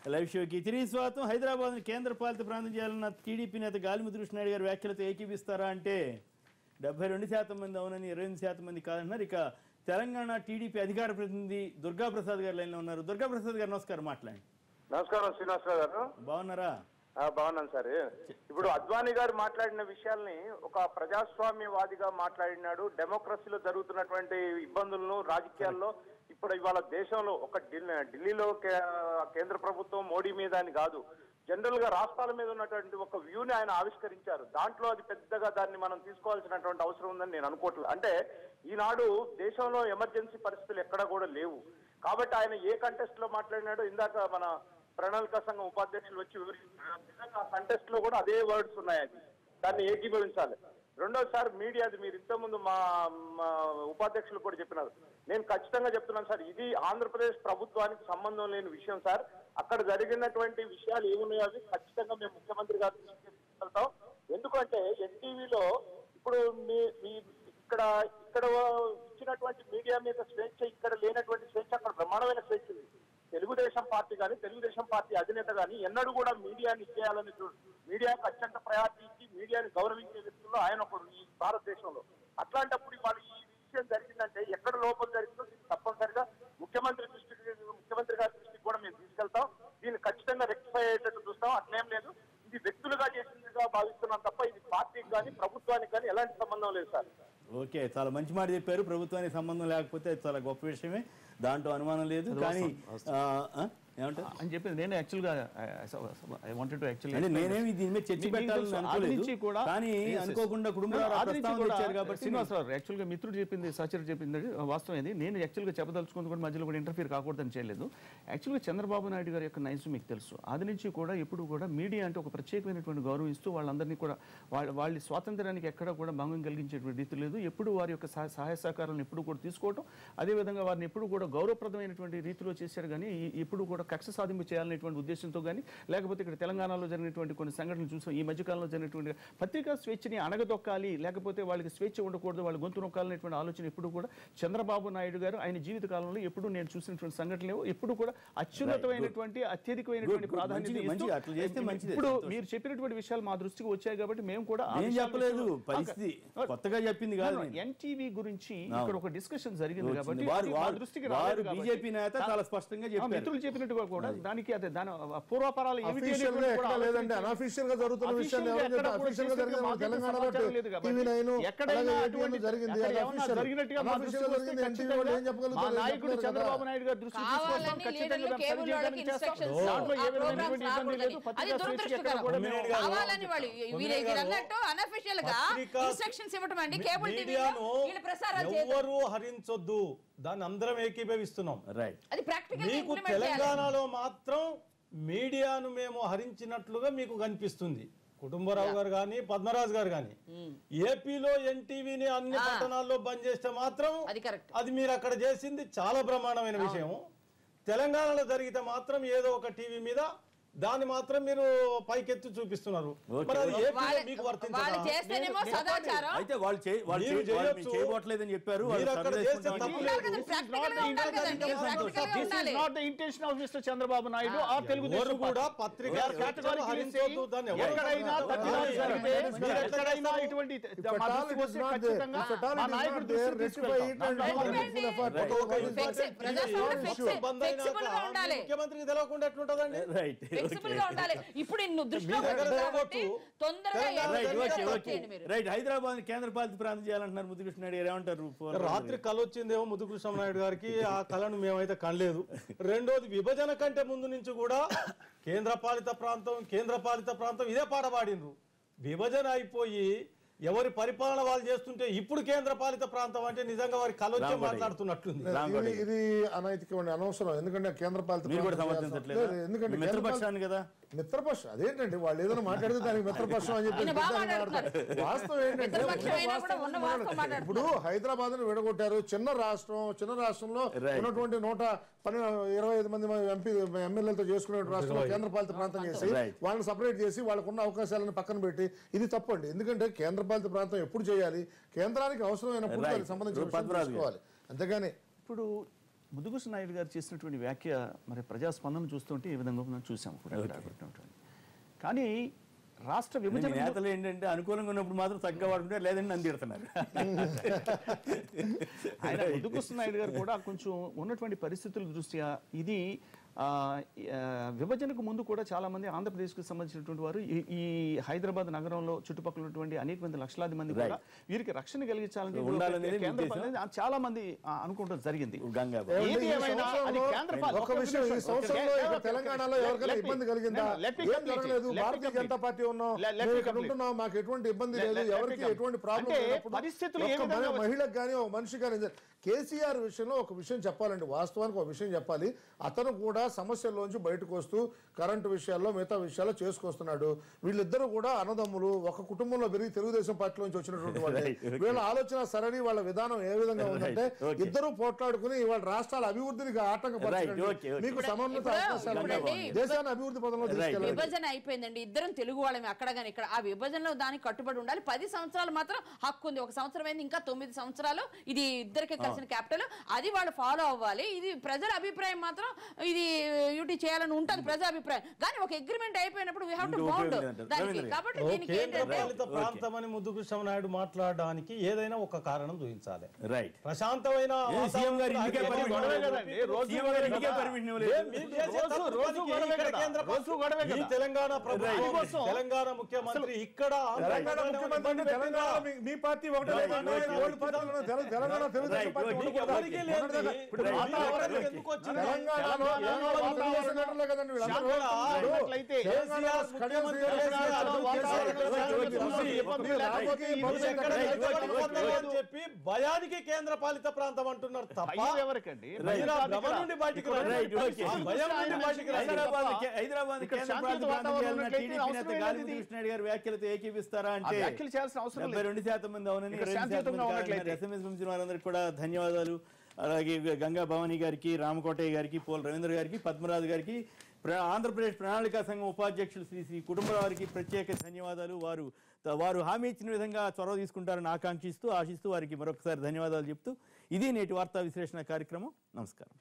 Live షోకి తిరిగి స్వాగతం. హైదరాబాద్ కేంద్ర పాలిత ప్రాంతం చేయాలన్న టీడీపీ నేత గాలిముద్దు కృష్ణారెడ్డి గారి వ్యాఖ్యలతో ఏకీపిస్తారా అంటే 72% మంది అవునని, 28% మంది కాదన్నారు. ఇక తెలంగాణ టీడీపీ అధికార ప్రతినిధి దుర్గాప్రసాద్ గారు లైన్లో ఉన్నారు. దుర్గాప్రసాద్ గారు నమస్కారం, మాట్లాడండి. నమస్కారం శ్రీనివాసరావు గారు, బాగున్నారా? బాగున్నాను సార్. ఇప్పుడు అద్వానీ గారు మాట్లాడిన విషయాల్ని ఒక ప్రజాస్వామ్యవాదిగా మాట్లాడినాడు. డెమోక్రసీలో జరుగుతున్నటువంటి ఇబ్బందులను, రాజకీయాల్లో ఇప్పుడు ఇవాళ దేశంలో ఒక ఢిల్లీలో కేంద్ర ప్రభుత్వం మోడీ మీద అని కాదు, జనరల్ గా రాష్ట్రాల మీద ఉన్నటువంటి ఒక వ్యూని ఆయన ఆవిష్కరించారు. దాంట్లో అది పెద్దగా దాన్ని మనం తీసుకోవాల్సినటువంటి అవసరం ఉందని నేను అనుకోవట్లేదు. అంటే ఈనాడు దేశంలో ఎమర్జెన్సీ పరిస్థితులు ఎక్కడా కూడా లేవు కాబట్టి ఆయన ఏ కంటెస్ట్ లో మాట్లాడినాడో ఇందాక మన ప్రణాళిక సంఘం ఉపాధ్యక్షులు వచ్చి వివరించారు. ఆ కంటెస్ట్ లో కూడా అదే వర్డ్స్ ఉన్నాయి, అది దాన్ని ఏకీభవించాలి. రెండోసారి మీడియాది మీరు ఇంతకుముందు మా ఉపాధ్యక్షులు కూడా చెప్పినారు. నేను ఖచ్చితంగా చెప్తున్నాను సార్, ఇది ఆంధ్రప్రదేశ్ ప్రభుత్వానికి సంబంధం లేని విషయం సార్. అక్కడ జరిగినటువంటి విషయాలు ఏమున్నాయో అవి ఖచ్చితంగా మేము ముఖ్యమంత్రి గారికి తీసుకెళ్తాం. ఎందుకంటే ఎన్టీవీలో ఇప్పుడు ఇక్కడ ఇచ్చినటువంటి మీడియా మీద స్వేచ్ఛ ఇక్కడ లేనటువంటి స్వేచ్ఛ అక్కడ బ్రహ్మాండమైన స్వేచ్ఛ ఉంది. తెలుగుదేశం పార్టీ కానీ, తెలుగుదేశం పార్టీ అధినేత కానీ ఎన్నడూ కూడా మీడియాని ఇచ్చేయాలని మీడియాకు అత్యంత ప్రయారిటీ ఇచ్చి మీడియాని గౌరవించే వ్యక్తుల్లో ఆయన ఒకడు ఈ భారతదేశంలో. అట్లాంటప్పుడు ఇవాళ ఈ విషయం జరిగిందంటే ఎక్కడ లోపం జరిగిందో తప్పనిసరిగా ముఖ్యమంత్రి గారి దృష్టికి కూడా మేము తీసుకెళ్తాం. దీన్ని ఖచ్చితంగా రెక్టిఫై అయ్యేటట్టు చూస్తాం. అట్లేం లేదు, ఇది వ్యక్తులుగా చేసిందిగా భావిస్తున్నాం తప్ప ఇది పార్టీకి కానీ ప్రభుత్వానికి కానీ ఎలాంటి సంబంధం లేదు సార్. ఓకే, చాలా మంచి మాట చెప్పారు. ప్రభుత్వానికి సంబంధం లేకపోతే చాలా గొప్ప విషయమే, దాంట్లో అనుమానం లేదు. కానీ అని చెప్పి నేను యాక్చువల్గా నేనేమి దీని మీద చర్చ పెట్టాలని అనుకోలేదు, కానీ అనుకోకుండా శ్రీనివాసరావు యాక్చువల్గా మిత్రుడు చెప్పింది, సహచరుడు చెప్పింది వాస్తవం. ఇది నేను యాక్చువల్గా చెప్పదలుచుకుంది కూడా మధ్యలో కూడా ఇంటర్ఫీర్ కాకూడదని చేయలేదు. యాక్చువల్గా చంద్రబాబు నాయుడు గారి యొక్క నైజం మీకు తెలుసు. అది నుంచి కూడా ఎప్పుడు కూడా మీడియా అంటే ఒక ప్రత్యేకమైనటువంటి గౌరవం ఇస్తూ వాళ్ళందరినీ కూడా వాళ్ళ స్వాతంత్ర్యానికి ఎక్కడ కూడా భంగం కలిగించేటువంటి రీతి లేదు. ఎప్పుడు వారి యొక్క సహాయ సహకారాలను ఎప్పుడు కూడా తీసుకోవటం, అదేవిధంగా వారిని ఎప్పుడు కూడా గౌరవప్రదమైనటువంటి రీతిలో చేశారు. కానీ ఎప్పుడు కూడా కక్ష సాధింపు చేయాలనేటువంటి ఉద్దేశంతో కానీ, లేకపోతే ఇక్కడ తెలంగాణలో జరిగినటువంటి కొన్ని సంఘటనలు చూసాం. ఈ మధ్యకాలంలో జరిగినటువంటి పత్రికా స్వేచ్ఛని అణగదొక్కాలి, లేకపోతే వాళ్ళకి స్వేచ్ఛ ఉండకూడదు, వాళ్ళు గొంతు నొక్కాలనేటువంటి ఆలోచన ఎప్పుడు కూడా చంద్రబాబు నాయుడు గారు ఆయన జీవిత కాలంలో ఎప్పుడు నేను చూసినటువంటి సంఘటనలు ఎప్పుడు కూడా అత్యున్నతమైనటువంటి అత్యధికమైనటువంటి ప్రాధాన్యత. ఇప్పుడు మీరు చెప్పినటువంటి విషయాలు మా దృష్టికి వచ్చాయి కాబట్టి మేము కూడా చెప్పలేదు, పరిస్థితి కొత్తగా చెప్పింది కాదు. ఎన్టీవీ గురించి ఇక్కడ ఒక డిస్కషన్ జరిగింది కాబట్టి దృష్టికి బీజేపీ నేత చాలా స్పష్టంగా చెప్పారు. మిత్రులు చెప్పినట్టుగా కూడా దానికి అదే దాని పూర్వపరాలు నాయకుడు చంద్రబాబు నాయుడు గారు దృష్టి ఎవరు హరించొద్దు, దాన్ని అందరం ఏకీభవిస్తున్నాం. మీకు తెలంగాణలో మాత్రం మీడియాను మేము హరించినట్లుగా మీకు కనిపిస్తుంది. కుటుంబరావు గారు కానీ, పద్మరాజు గారు కానీ. ఏపీలో ఎన్టీవీని అన్ని పట్టణాల్లో బంద్ చేస్తే మాత్రం అది మీరు అక్కడ చేసింది చాలా బ్రహ్మాండమైన విషయం. తెలంగాణలో జరిగితే మాత్రం ఏదో ఒక టీవీ మీద దాన్ని మాత్రం మీరు పైకెత్తి చూపిస్తున్నారు. చేయబోట్లేదని చెప్పారు. చంద్రబాబు నాయుడు కూడా పత్రికా ముఖ్యమంత్రికి తెలవకుండా ఎట్లుంటదండి? హైదరాబాద్ కేంద్ర పాలిత ప్రాంతం చేయాలంటున్నారు ముద్దుకృష్ణ గారు, ఏమంటారు? రాత్రి కళ వచ్చిందేమో ముద్దుకృష్ణ నాయుడు గారికి, ఆ కళను మేమైతే కనలేదు. రెండోది, విభజన కంటే ముందు నుంచి కూడా కేంద్ర పాలిత ప్రాంతం ఇదే పాట పాడిండ్రు. విభజన అయిపోయి ఎవరి పరిపాలన వాళ్ళు చేస్తుంటే ఇప్పుడు కేంద్ర పాలిత ప్రాంతం అంటే నిజంగా వారి కలొచ్చే మాట్లాడుతున్నట్టుంది. ఇది అనైతికమైన అనవసరం. ఎందుకంటే కేంద్ర పాలిత మిత్రపక్షం అదేంటండి, వాళ్ళు ఏదైనా మాట్లాడితే దానికి మిత్రపక్షం అని చెప్పి వాస్తవం ఏంటంటే ఇప్పుడు హైదరాబాద్ ను విడగొట్టారు. చిన్న రాష్ట్రంలో ఉన్నటువంటి 125 మంది ఎమ్మెల్యేలతో చేసుకునే రాష్ట్రంలో కేంద్ర పాలిత ప్రాంతం చేసి వాళ్ళని సపరేట్ చేసి వాళ్ళకున్న అవకాశాలను పక్కన పెట్టి ఇది తప్పండి. ఎందుకంటే కేంద్ర పాలిత ప్రాంతం ఎప్పుడు చేయాలి, కేంద్రానికి అవసరమైనప్పుడు దానికి సంబంధించిన అంతేగాని ఇప్పుడు ముద్దుకృష్ణ నాయుడు గారు చేసినటువంటి వ్యాఖ్య మరి ప్రజాస్పందన చూస్తుంటే ఈ విధంగా మనం చూసాం కానీ రాష్ట్ర విభజన నేతలు ఏంటంటే అనుకూలంగా ఉన్నప్పుడు మాత్రం చక్కగా వాడుకుంటే లేదని నన్ను తిడుతున్నారు. ఆయన ముద్దుకృష్ణ నాయుడు గారు కూడా కొంచెం ఉన్నటువంటి పరిస్థితుల దృష్ట్యా ఇది విభజనకు ముందు కూడా చాలా మంది ఆంధ్రప్రదేశ్కి సంబంధించినటువంటి వారు ఈ హైదరాబాద్ నగరంలో చుట్టుపక్కల ఉన్నటువంటి అనేక మంది లక్షలాది మంది కూడా వీరికి రక్షణ కలిగించాలని చాలా మంది అనుకోవడం జరిగింది. తెలంగాణలో ఎవరికైనా ఇబ్బంది కలిగిందా? ఏం జరగలేదు. భారతీయ జనతా పార్టీ ఉంటున్నాం, మాకు ఎటువంటి ఇబ్బంది లేదు, ఎవరికి ఎటువంటి ప్రాబ్లం పరిస్థితులు మహిళకు కానీ ఒక మనిషి కానీ. కేసీఆర్ విషయంలో ఒక విషయం చెప్పాలండి, వాస్తవానికి ఒక విషయం చెప్పాలి. అతను కూడా సమస్యల్లోంచి బయటకు వస్తూ కరెంటు విషయాల్లో మిగతా విషయాల్లో చేసుకొస్తున్నాడు. వీళ్ళిద్దరూ కూడా అన్నదమ్ములు, ఒక కుటుంబంలో పెరిగి తెలుగుదేశం పార్టీలోంచి వచ్చినటువంటి వాళ్ళు. వీళ్ళ ఆలోచన సరళి, వాళ్ళ విధానం ఏ విధంగా ఉందంటే ఇద్దరు పోట్లాడుకుని వాళ్ళ రాష్ట్రాల అభివృద్ధికి ఆటంకపరచండి, మీకు సమన్వత దేశాన్ని అభివృద్ధి పదంలో తీసుకెళ్ళాలి. విభజన అయిపోయిందండి, ఇద్దరం తెలుగు వాళ్ళమే అక్కడ కానీ ఇక్కడ. ఆ విభజనలో దానికి కట్టుబడి ఉండాలి. 10 సంవత్సరాలు మాత్రం హక్కు ఉంది. 1 సంవత్సరం అయింది, ఇంకా 9 సంవత్సరాలు ఇది ఇద్దరికి కలిసిన క్యాపిటల్, అది వాళ్ళు ఫాలో అవ్వాలి. ఇది ప్రజల అభిప్రాయం మాత్రం ఇది యూటీ చేయాలని ఉంటుంది ప్రజా అభిప్రాయం. కానీ ఒక అగ్రిమెంట్ అయిపోయినప్పుడు వి హావ్ టు బౌండ్ దానికి. కాబట్టి దీనికి ఏంటంటే ప్రాంతం అని ముద్దుకృష్ణ నాయుడు మాట్లాడడానికి ఏదైనా ఒక కారణం చూపించాలి. రైట్. ప్రశాంతమైన తెలంగాణ ప్రభుత్వం, తెలంగాణ ముఖ్యమంత్రి ఇక్కడ మీ పార్టీ ఒకటే చెప్పి భయానికి కేంద్ర పాలిత ప్రాంతం అంటున్నారు తప్ప ఎవరికండి? హైదరాబాద్ గారి వ్యాఖ్యలతో ఏకీపిస్తారా అంటే వ్యాఖ్యలు చేయాల్సిన అవసరం 72% మంది అవునని, SMS పంపిన వారందరికీ కూడా ధన్యవాదాలు. అలాగే గంగా భవానీ గారికి, రామకోటయ్య గారికి, పోల్ రవీంద్ర గారికి, పద్మరాజు గారికి, ఆంధ్రప్రదేశ్ ప్రణాళికా సంఘం ఉపాధ్యక్షులు శ్రీ కుటుంబరావు గారికి ప్రత్యేక ధన్యవాదాలు. వారు హామీ ఇచ్చిన విధంగా చొరవ తీసుకుంటారని ఆశిస్తూ వారికి మరొకసారి ధన్యవాదాలు చెప్తూ ఇది నేటి వార్తా విశ్లేషణ కార్యక్రమం. నమస్కారం.